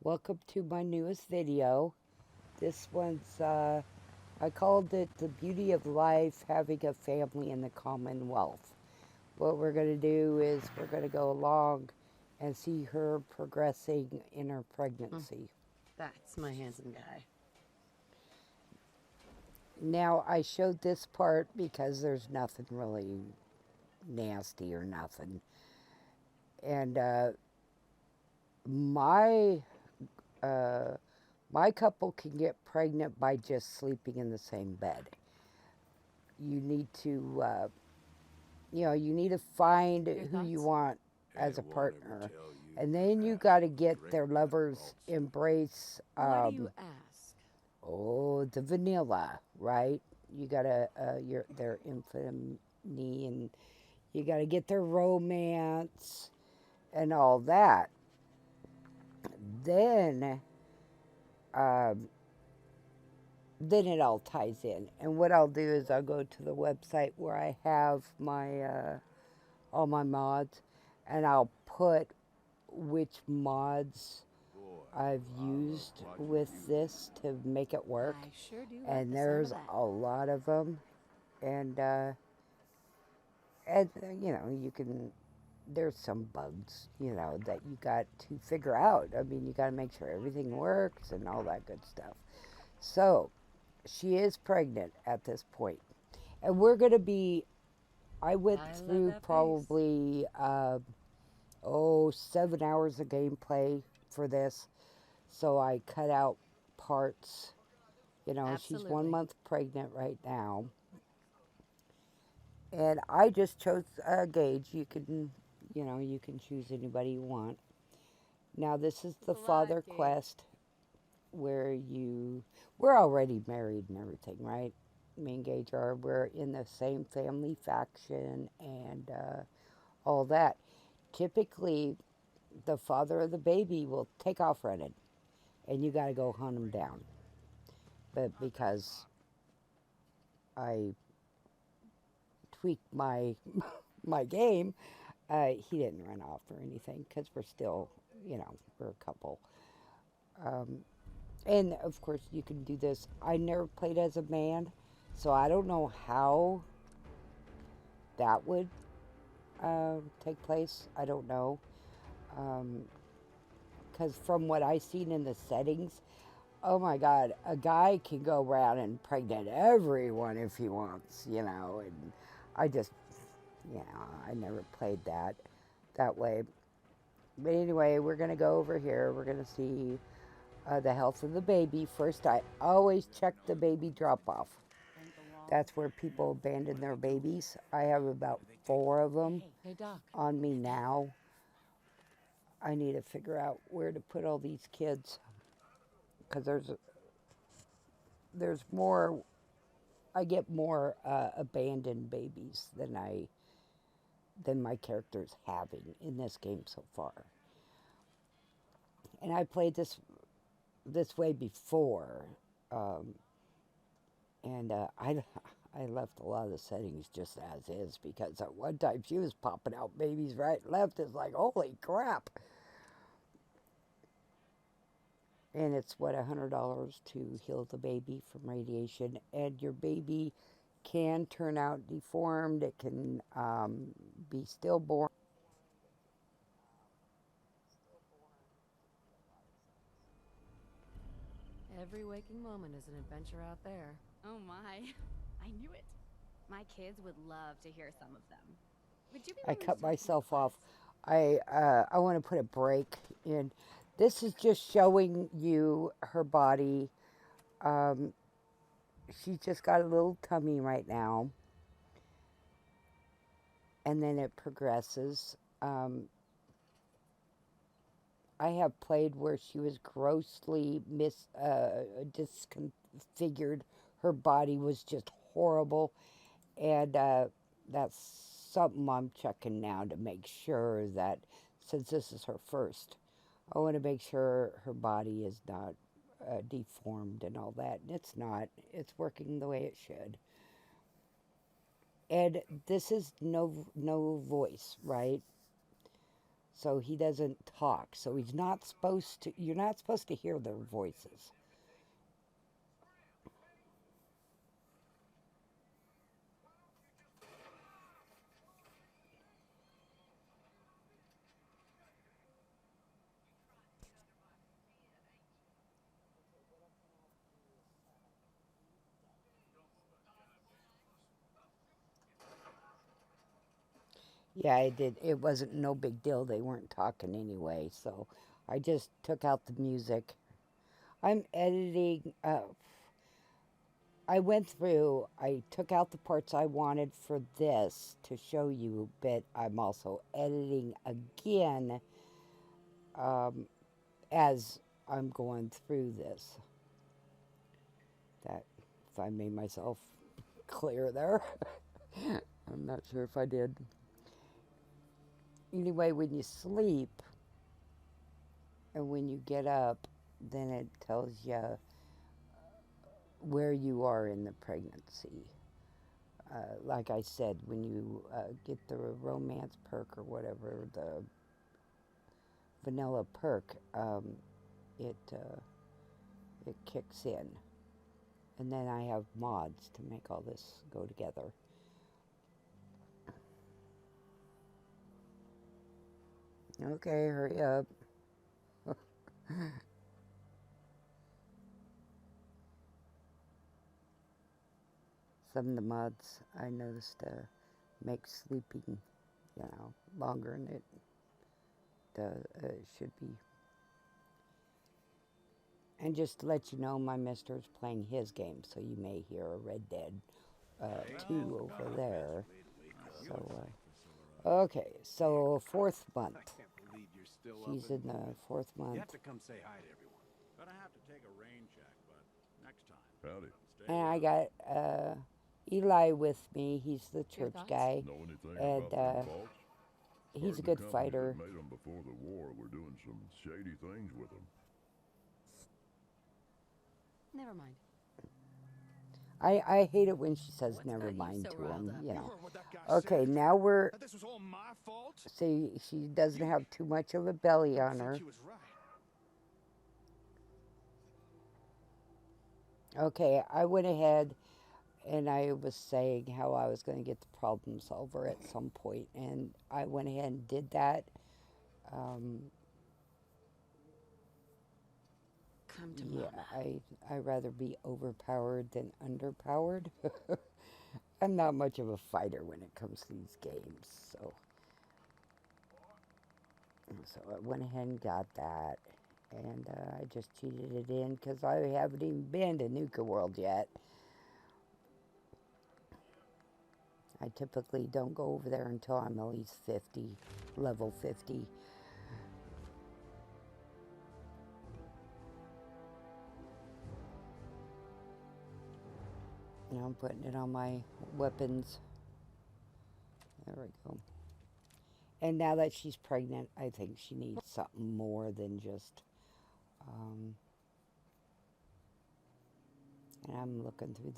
Welcome to my newest video. This one's, I called it The Beauty of Life Having a Family in the Commonwealth. What we're going to do is we're going to go along and see her progressing in her pregnancy. That's my handsome guy. Now, I showed this part because there's nothing really nasty or nothing. And my uh, my couple can get pregnant by just sleeping in the same bed. You need to, you need to find who you want as a partner, and then you got to get their lovers embrace. Why do you ask? Oh, the vanilla, right? You gotta their infamy, and you gotta get their romance and all that. Then, um, then it all ties in. And what I'll do is I'll go to the website where I have my all my mods, and I'll put which mods I've used with this to make it work. I sure do like And the sound of there's that. a lot of them, and and you can. There's some bugs, that you got to figure out. I mean, you got to make sure everything works and all that good stuff. So, she is pregnant at this point, and we're gonna be. I went I love through that face. probably 7 hours of gameplay for this, so I cut out parts. She's one Absolutely. month pregnant right now, and I just chose Gage. You can choose anybody you want. Now this is the Thanks a lot, father Gage. quest where we're already married and everything, right? Me and Gage are. We're in the same family faction and all that. Typically, the father of the baby will take off running, and you got to go hunt him down. But because I tweaked my my game, he didn't run off or anything because we're still, we're a couple. Um, and of course, you can do this. I never played as a man, so I don't know how that would take place. I don't know. Because from what I've seen in the settings, oh my God, a guy can go around and pregnant everyone if he wants, and I just, I never played that way. But anyway, we're going to go over here. We're going to see the health of the baby. First, I always check the baby drop off. That's where people abandon their babies. I have about 4 of them Hey, Doc. on me now. I need to figure out where to put all these kids because there's more. I get more abandoned babies than my characters having in this game so far. And I played this way before, um, and I left a lot of the settings just as is because at one time she was popping out babies right and left. It's like, holy crap. And it's what, $100 to heal the baby from radiation. And your baby can turn out deformed. It can be stillborn. Every waking moment is an adventure out there. Oh my. I knew it. My kids would love to hear some of them. Would you be I willing to cut start some myself off. quests? I want to put a break in. This is just showing you her body. Um, she's just got a little tummy right now, and then it progresses. I have played where she was grossly disconfigured. Her body was just horrible, and that's something I'm checking now to make sure that since this is her first, I want to make sure her body is not deformed and all that. And it's not. It's working the way it should. And this is no voice, right? so he doesn't talk. So he's not supposed to. You're not supposed to hear their voices. Yeah, I did. It wasn't no big deal. They weren't talking anyway, so I just took out the music. I'm editing. I went through. I took out the parts I wanted for this to show you, but I'm also editing again um, as I'm going through this. That if I made myself clear there, I'm not sure if I did. Anyway, when you sleep and when you get up, then it tells you where you are in the pregnancy. Like I said, when you get the romance perk or whatever, the vanilla perk, it it kicks in, and then I have mods to make all this go together. Okay, hurry up. Some of the mods I noticed make sleeping, longer than it should be. And just to let you know, my mister's playing his game, so you may hear a Red Dead 2 over there. So, okay, so fourth month. She's in the fourth month. You have to come say hi to everyone. Gonna have to take a rain check, but next time. Howdy. And I got Eli with me. He's the church thoughts? guy. Know anything And about them vaults? he's a Heard the good companies fighter. that made them before the war were doing some shady things with them. Never mind. I hate it when she says What's never got you mind so to riled him, up? You heard what that guy Okay, said? now we're. That this was all my fault? See, she doesn't have too much of a belly I on think her. he was right. Okay, I went ahead and I was saying how I was going to get the problem solver at some point, and I went ahead and did that. Um, Come to yeah, mama. I rather be overpowered than underpowered. I'm not much of a fighter when it comes to these games, so I went ahead and got that, and I just cheated it in because I haven't even been to Nuka World yet. I typically don't go over there until I'm at least 50, level 50. Now I'm putting it on my weapons. There we go. And now that she's pregnant, I think she needs something more than just. And I'm looking through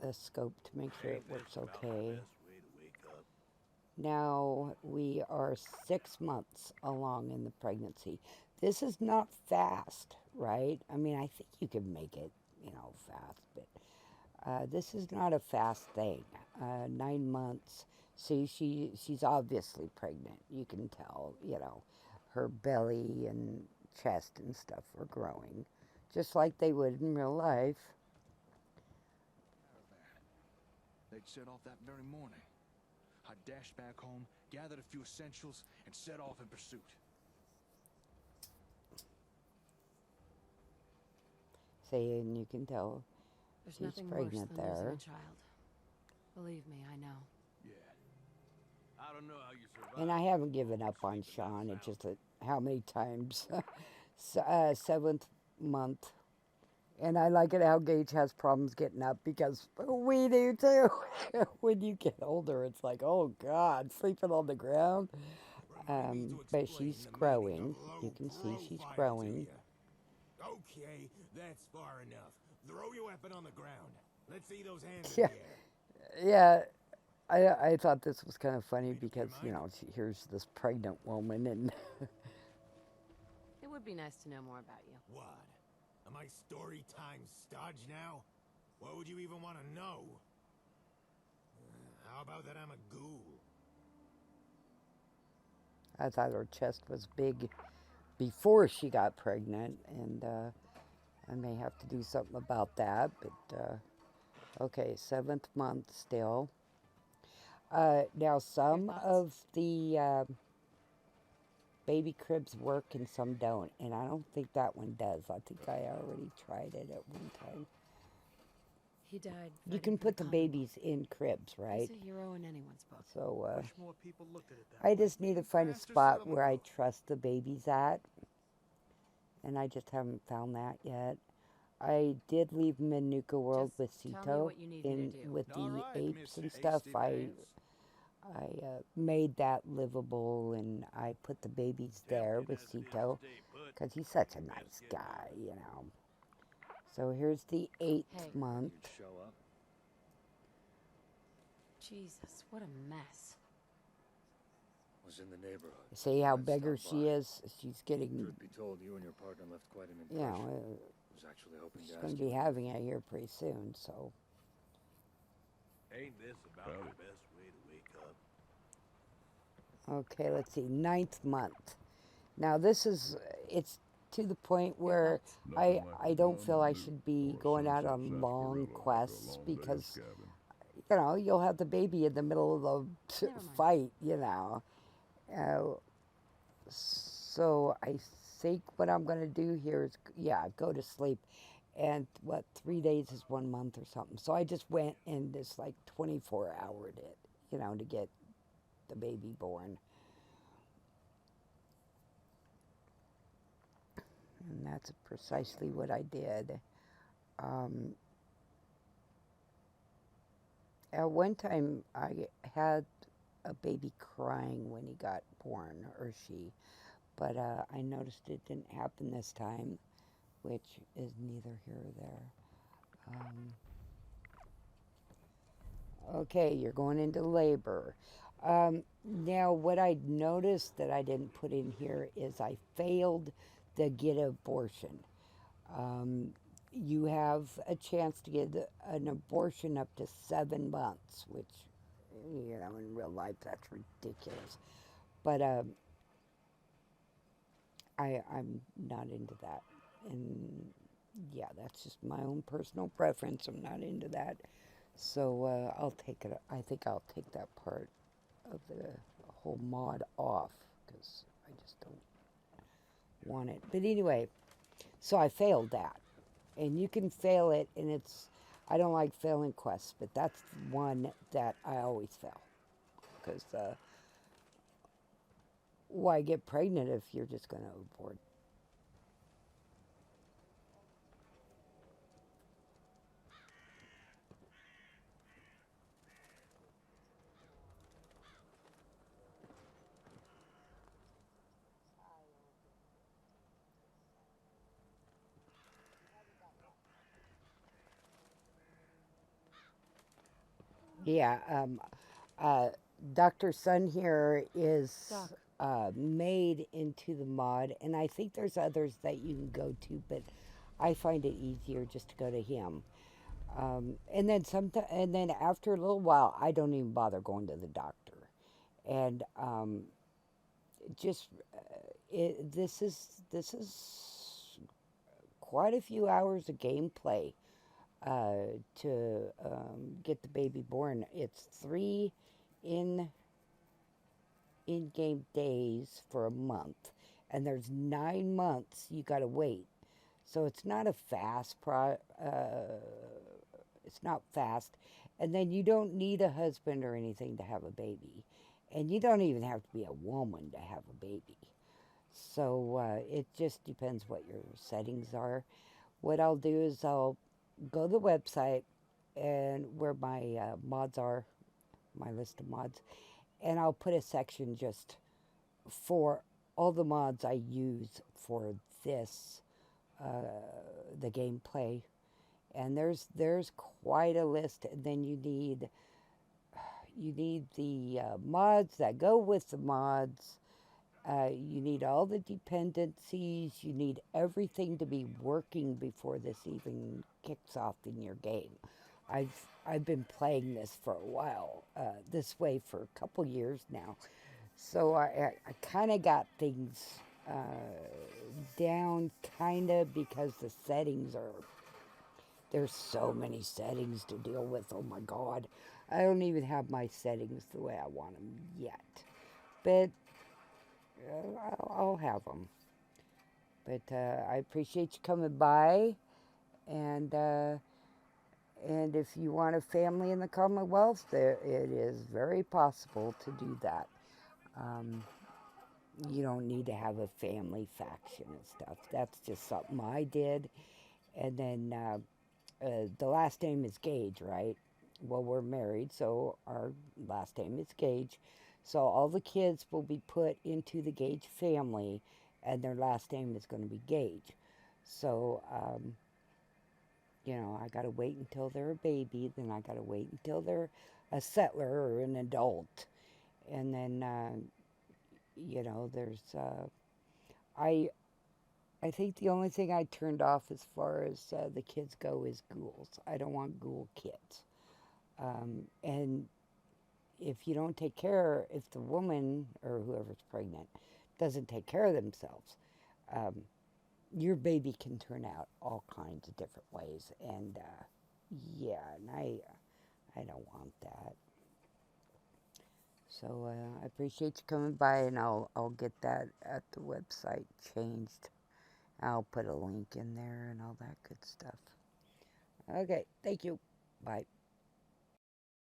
the scope to make sure it works okay. Now we are 6 months along in the pregnancy. This is not fast, right? I mean, I think you can make it, fast, but this is not a fast thing. 9 months. See, she's obviously pregnant. You can tell, her belly and chest and stuff are growing, just like they would in real life. They'd set off that very morning. I dashed back home, gathered a few essentials, and set off in pursuit. See, and you can tell There's she's nothing worse pregnant than losing there. a child. Believe me, I know. Yeah. I don't know how you survived. And I haven't given up on Sean. It's just that how many times? Seventh month. And I like it how Gage has problems getting up because we do too. When you get older, it's like, oh God, sleeping on the ground. But she's growing. You can see she's growing. Okay, that's far enough. Throw your weapon on the ground. Let's see those hands Yeah. in the air. Yeah, I thought this was kind of funny Changed your because, you mind? know, here's this pregnant woman and It would be nice to know more about you. What? Am I story time stodge now? What would you even want to know? How about that I'm a ghoul? I thought her chest was big before she got pregnant, and I may have to do something about that. But okay, 7th month still. Now, some thoughts? of the baby cribs work and some don't, and I don't think that one does. I think I already tried it at one time. He died. You fighting can for put the Commonwealth. babies in cribs, right? He's a hero in anyone's book. So Wish more people looked at it that I way. just need to find a Faster, spot son of a where I gun. trust the babies at, and I just haven't found that yet. I did leave Manuka World Just with tell me Sito what you need me to in do. with All the right, apes Miss and stuff. Hasty I Pants. made that livable, and I put the babies there with Sito because he's such a nice guy, you know. So here's the 8th Hey. month. Show up. Jesus, what a mess. Was in the neighborhood. See how I'd bigger stop she by. is? She's getting, Truth be told, you and your partner left quite an you impression. know, Was actually hoping she's to going ask to be you. having it here pretty soon, so. Ain't this about Howdy. the best way to wake up? Okay, let's see, 9th month. Now this is, it's to the point where Nothing I like don't the feel I blue should be or going out sunset on long sarsaparilla after a quests long day of because, scabbing. you know, you'll have the baby in the middle of the Never mind. fight, you know. Uh, so I think what I'm going to do here is, yeah, go to sleep. And what, 3 days is 1 month or something. So I just went and just like 24-houred it, you know, to get the baby born. And that's precisely what I did. At one time, I had a baby crying when he got born, or she, but I noticed it didn't happen this time, which is neither here or there. Okay, you're going into labor. Now, what I noticed that I didn't put in here is I failed to get an abortion. You have a chance to get an abortion up to 7 months, which, you know, in real life, that's ridiculous. But I'm not into that. And yeah, that's just my own personal preference. I'm not into that. So I'll take it. I think I'll take that part of the whole mod off because I just don't want it. But anyway, so I failed that. And you can fail it, and it's, I don't like failing quests, but that's one that I always fail. Because why get pregnant if you're just going to abort? Yeah, Dr. Sun here is Doc. made into the mod, and I think there's others that you can go to, but I find it easier just to go to him. And then after a little while, I don't even bother going to the doctor. And just this is quite a few hours of gameplay to get the baby born. It's 3 in in-game days for a month, and there's 9 months you got to wait. So it's not a it's not fast, and then you don't need a husband or anything to have a baby, and you don't even have to be a woman to have a baby. So it just depends what your settings are. What I'll do is I'll go to the website and where my mods are, my list of mods, and I'll put a section just for all the mods I use for this, the gameplay. And there's quite a list. And then you need the mods that go with the mods. You need all the dependencies. You need everything to be working before this even kicks off in your game. I've been playing this for a while, this way for a couple years now. So I kind of got things down, kind of, because the settings are, there's so many settings to deal with. Oh my God. I don't even have my settings the way I want them yet. But I'll have them. But I appreciate you coming by. And if you want a family in the Commonwealth, there it is very possible to do that. You don't need to have a family faction and stuff. That's just something I did. And then the last name is Gage, right? Well, we're married, so our last name is Gage. So all the kids will be put into the Gage family, and their last name is going to be Gage. So, I got to wait until they're a baby, then I got to wait until they're a settler or an adult. And then, there's, I think the only thing I turned off as far as the kids go is ghouls. I don't want ghoul kids. And if you don't take care, if the woman or whoever's pregnant doesn't take care of themselves, your baby can turn out all kinds of different ways. And yeah, and I don't want that. So I appreciate you coming by, and I'll get that at the website changed. I'll put a link in there and all that good stuff. Okay, thank you. Bye.